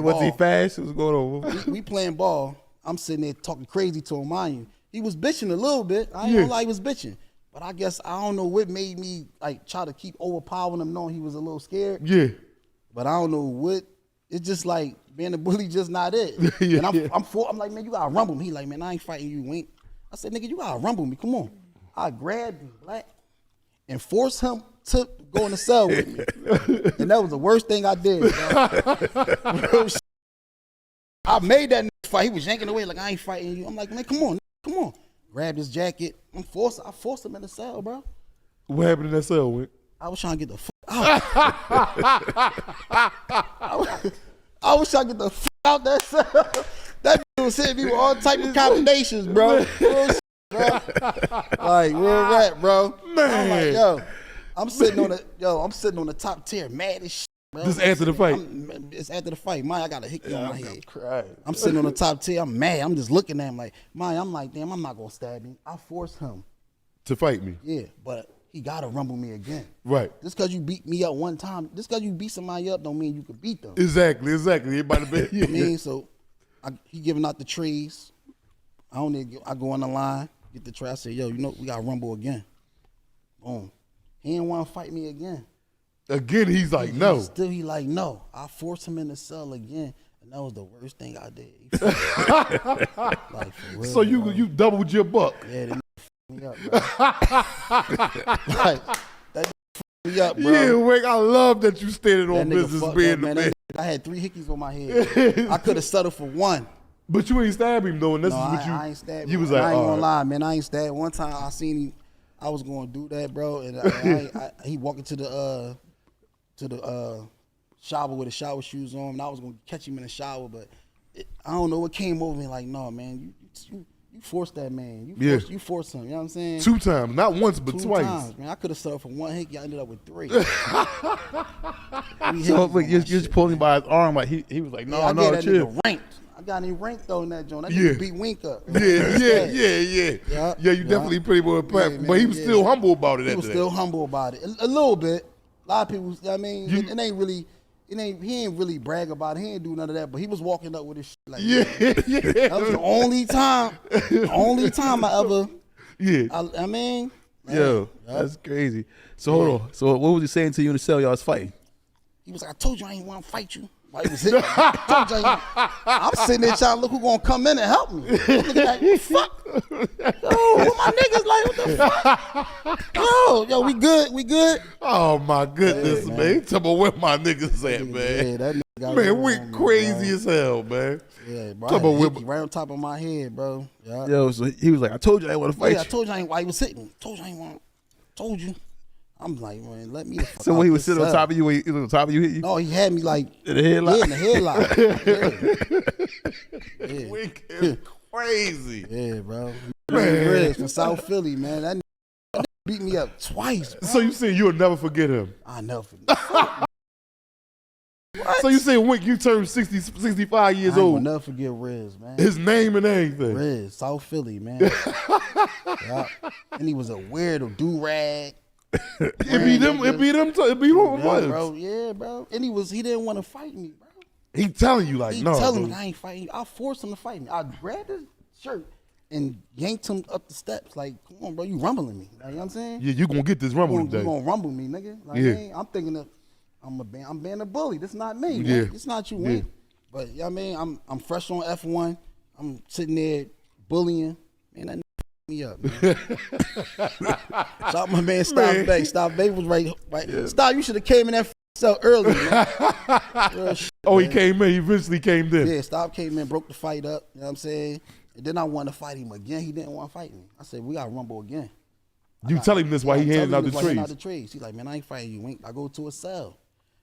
Was he fast? What's going on? We playing ball. I'm sitting there talking crazy to him, mind you. He was bitching a little bit. I ain't gonna lie, he was bitching. But I guess I don't know what made me like try to keep overpowering him, knowing he was a little scared. Yeah. But I don't know what. It's just like being a bully, just not it. And I'm like, man, you gotta rumble me. He like, man, I ain't fighting you, Wink. I said, nigga, you gotta rumble me. Come on. I grabbed him, black, and forced him to go in the cell with me. And that was the worst thing I did, bro. I made that nigga fight. He was yanking away like, I ain't fighting you. I'm like, man, come on. Grabbed his jacket. I forced him in the cell, bro. What happened in that cell, Wink? I was trying to get the fuck out. I was trying to get the fuck out that cell. That dude was hitting me with all type of combinations, bro. Real shit, bro. Like, real rap, bro. Man. I'm like, I'm sitting on the top tier, mad as shit, bro. Just after the fight? It's after the fight. I got a hickey on my head. Crying. I'm sitting on the top tier. I'm mad. I'm just looking at him like, I'm like, damn, I'm not going to stab him. I forced him to fight me. Yeah, but he got to rumble me again. Right. Just because you beat me up one time, just because you beat somebody up don't mean you could beat them. Exactly. Everybody be. I mean, so he giving out the trees. I go on the line, get the tray. I say, yo, we got to rumble again. Boom. He didn't want to fight me again. Again, he's like, no. He like, no. I forced him in the cell again, and that was the worst thing I did. Like, for real, so you doubled your buck. Yeah, they me up, bro. Like, that me up, bro. Yeah, Wink, I love that you stated on business being the man. I had 3 hickeys on my head. I could have settled for 1. But you ain't stab him though, and this no, is what I ain't stabbed him. You was like, I ain't gonna lie, man. I ain't stabbed. One time I seen him. I was gonna do that, bro, and he walked into the shower with his shower shoes on, and I was gonna catch him in the shower, but I don't know what came over me. Like, no, man, you forced that man. You forced him. You know what I'm saying? 2 times, not once, but 2 twice. times, man. I could have settled for 1 hickey. I ended up with 3. So look, you're just pulling by his arm, like he was like, no, I no, that chill. Nigga ranked. I got him ranked though in that joint. That nigga beat Wink up. Yeah. You definitely pretty well prepped, but he was still humble about it. He was still humble about it, a little bit. A lot of people, I mean, it ain't really. He ain't really brag about it. He ain't do none of that, but he was walking up with his shit like that. That was the only time I ever. Yeah. I mean. Yo, that's crazy. So hold on. So what was he saying to you in the cell? Y'all was fighting. He was like, I told you I ain't want to fight you. Like, I'm sitting there trying to look who gonna come in and help me. Like, what fuck? Yo, what my niggas like? What the fuck? Yo, we good? Oh my goodness, man. Tell me where my niggas at, man. Yeah, that nigga man, we crazy as hell, man. Yeah, bro. I had right on top of my head, bro. Yeah. Yo, so he was like, I told you I didn't want to fight you. I told you I ain't why he was sitting. Told you I ain't want. Told you. I'm like, man, let me. So when he was sitting on top of you, he was on top of you, hit you? No, he had me like in the headlock. Yeah, in the headlock. Yeah. Wink is crazy. Yeah, bro. Man, Riggs from South Philly, man. That nigga beat me up twice. Bro. So you saying you'll never forget him? I never forget. So you say Wink, you turned 60, 65 years old. I'll never forget Riz, man. His name and everything. Riz, South Philly, man. Yeah. And he was a weirdo, do-rag. It be them bro. Yeah, bro. And he didn't want to fight me, bro. He telling you like, no. He telling me I ain't fighting you. I forced him to fight me. I grabbed his shirt and yanked him up the steps. Like, come on, bro, you rumbling me. Like, you know what I'm saying? Yeah, you gonna get this rumble today. You gonna rumble me, nigga. Like, yeah. I'm thinking of I'm being a bully. This not me. Yeah. Man. It's not you, man. Yeah. But you know what I mean? I'm fresh on F1. I'm sitting there bullying. Man, that me up, man. Shout my man Stop Bay. Stop Bay was right. Yeah. Stop, you should have came in that cell early, man. Shit, oh, man. He came in. He eventually came in. Yeah, Stop came in, broke the fight up. You know what I'm saying? And then I wanted to fight him again. He didn't want to fight me. I said, we got to rumble again. You tell him this while he handing out the trees. He's like, man, I ain't fighting you, Wink. I go to a cell.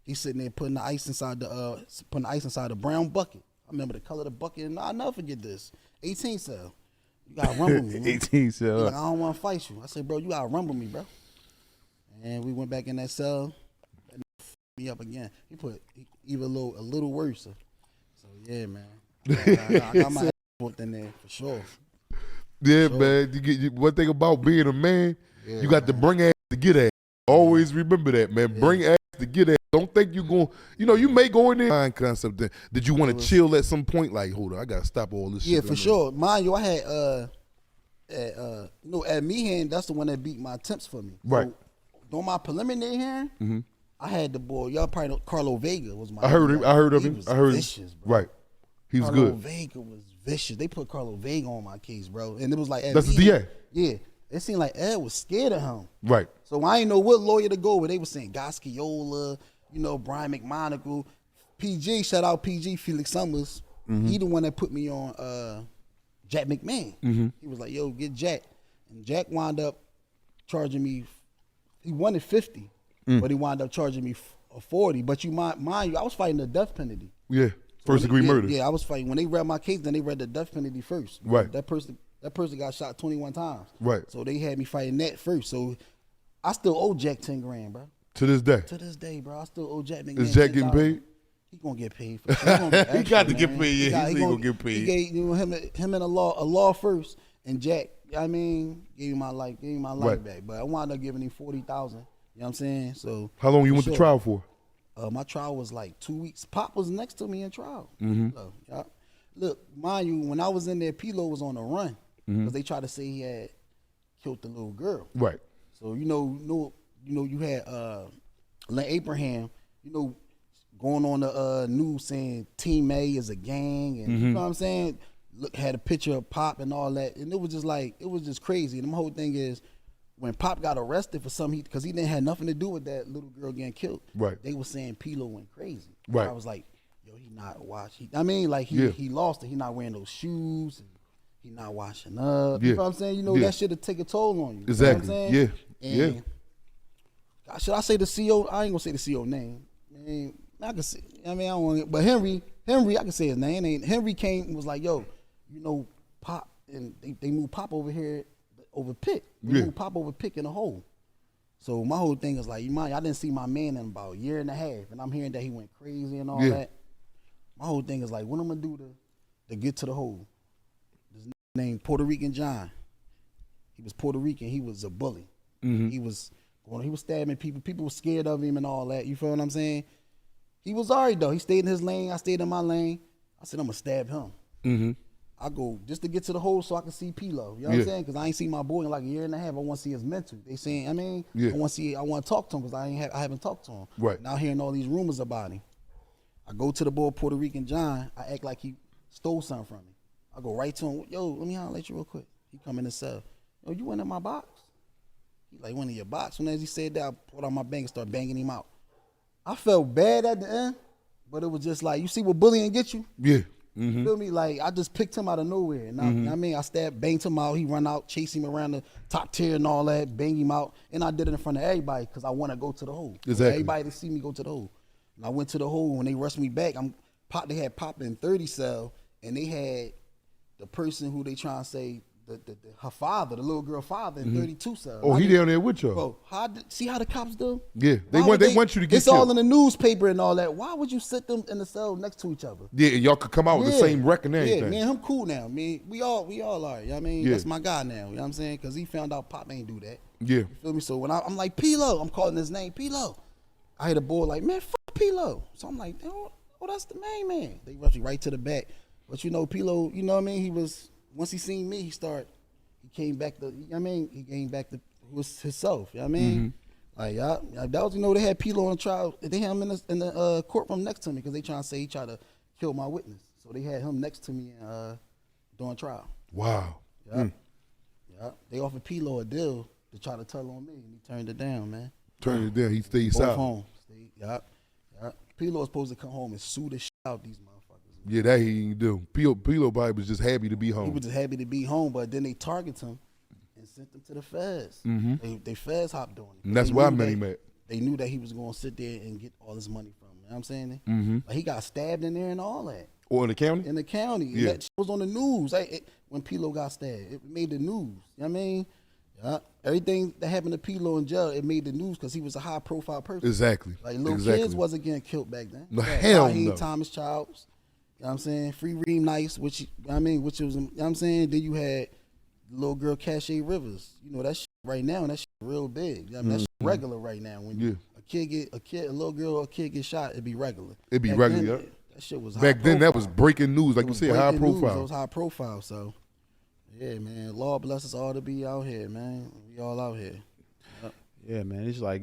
He's sitting there putting the ice inside the brown bucket. I remember the color of the bucket, and I'll never forget this. 18 cell. You gotta rumble me, man. 18 cell. He's like, I don't want to fight you. I said, bro, you gotta rumble me, bro. And we went back in that cell. And me up again. He put even a little worse. So yeah, man. I got my ass whooped in there for sure. Yeah, man. One thing about being a man, you got to bring ass to get ass. Always remember that, man. Bring ass to get at. Don't think you going. You know, you may go in there. Mind concept. That did you want to chill at some point? Like, hold on, I gotta stop all this. Yeah, shit for sure. Mind you, I had at Meehan, that's the one that beat my attempts for me. Right. So, during my preliminary hearing, I had the boy. Y'all probably know Carlo Vega was my. I heard him. I heard of him. Was I heard vicious, him. bro. Right. He was Carlo good. Vega was vicious. They put Carlo Vega on my case, bro, and it was like That's the DA. Yeah, it seemed like Ed was scared of him. Right. So I ain't know what lawyer to go with. They were saying Goschiola, Brian McMonagle, PG. Shout out PG, Felix Summers. He the one that put me on Jack McMahon. He was like, yo, get Jack. And Jack wound up charging me, he wanted 50, but he wound up charging me 40. But mind you, I was fighting the death penalty. Yeah. First degree murder. Yeah, I was fighting. When they read my case, then they read the death penalty first. Right. That person got shot 21 times. Right. So they had me fighting that first. So I still owe Jack 10 grand, bro. To this day. To this day, bro. I still owe Jack McMahon. Is Jack getting paid? He gonna get paid for sure. He got to get paid. Yeah, he gonna get paid. He gave him and a law first, and Jack. I mean, gave me my life Right. back. But I wound up giving him 40,000. You know what I'm saying? So How long you went to trial for? My trial was like 2 weeks. Pop was next to me in trial. So, look, mind you, when I was in there, P-Lo was on the run because they tried to say he had killed the little girl. Right. So you had Len Abraham, going on the news saying Team A is a gang, and you know what I'm saying. Look, had a picture of Pop and all that, and it was just crazy. And the whole thing is, when Pop got arrested for something, because he didn't have nothing to do with that little girl getting killed. Right. They were saying P-Lo went crazy. Right. I was like, yo, he not washing. He lost it. He not wearing those shoes. And he not washing up. You know what I'm saying? That shit will take a toll on you. Exactly. You know what I'm saying? Yeah. And should I say the CO? I ain't gonna say the CO name. I can say. I don't want it. But Henry, I can say his name. Henry came and was like, yo, Pop, and they moved Pop over here over Pick. They moved Pop over Pick in a hole. So my whole thing is like, I didn't see my man in about a year and a half, and I'm hearing that he went crazy and all that. My whole thing is like, what I'm gonna do to get to the hole? His name Puerto Rican John. He was Puerto Rican. He was a bully. He was stabbing people. People were scared of him and all that. You feel what I'm saying? He was all right though. He stayed in his lane. I stayed in my lane. I said I'm gonna stab him. I go just to get to the hole so I can see P-Lo. You know what I'm saying? Because I ain't seen my boy in like a year and a half. I want to see his mental. They saying, I want to talk to him because I haven't talked to him. Right. Now hearing all these rumors about him. I go to the boy Puerto Rican John. I act like he stole something from me. I go right to him. Yo, let me holler at you real quick. He come in the cell. Yo, you went in my box? He like, went in your box. When as he said that, I pulled out my bang and started banging him out. I felt bad at the end, but it was just like, you see what bullying get you? Yeah. You feel me? Like, I just picked him out of nowhere. And I banged him out. He run out, chase him around the top tier and all that, bang him out. And I did it in front of everybody because I want to go to the hole. Exactly. Everybody to see me go to the hole. And I went to the hole. When they rushed me back, they had Pop in 30 cell, and they had the person who they trying to say, her father, the little girl father in 32 cell. Oh, he down there with y'all. Bro, see how the cops do? Yeah, they want you to get It's killed. all in the newspaper and all that. Why would you sit them in the cell next to each other? Yeah, and y'all could come out with the same record and everything. Yeah, man, I'm cool now. Man, we all are. You know what I mean? That's my guy now. You know what I'm saying? Because he found out Pop ain't do that. Yeah. You feel me? So when I'm like, P-Lo, I'm calling his name, P-Lo. I hear the boy like, man, fuck P-Lo. So I'm like, oh, that's the main man. They rush me right to the back. But P-Lo, you know what I mean? Once he seen me, he came back to, you know what I mean? He came back to himself, you know what I mean? Like, that was, they had P-Lo on the trial. They had him in the courtroom next to me because they trying to say he tried to kill my witness. So they had him next to me during trial. Wow. Yeah. They offered P-Lo a deal to try to tell on me, and he turned it down, man. Turned it down. He stayed Both south. home. P-Lo was supposed to come home and sue the shit out these motherfuckers. Yeah, that he didn't do. P.O. Bobby was just happy to be home. He was just happy to be home, but then they targeted him and sent him to the feds. They feds hopped on him. And that's why I met him at. They knew that he was going to sit there and get all this money from him. You know what I'm saying? Like, he got stabbed in there and all that. Or in the county? In the county. Yeah. That shit was on the news. When P-Lo got stabbed, it made the news. You know what I mean? Yeah. Everything that happened to P-Lo in jail, it made the news because he was a high-profile person. Exactly. Like, little kids wasn't getting killed back then. No, hell Raheem no. Thomas Childs. You know what I'm saying? Free Reem Nice, which was, you know what I'm saying? Then you had the little girl Cache Rivers. That shit right now, and that shit real big. I mean, that shit regular right now when you a a little girl or a kid get shot, it'd be regular. It'd be Back regular, then, yeah. That shit was Back high then, that was profile. breaking news, like It you was said, high breaking news. It profile. was high profile. So, yeah, man. Lord bless us all to be out here, man. We all out here. Yeah, man. It's like,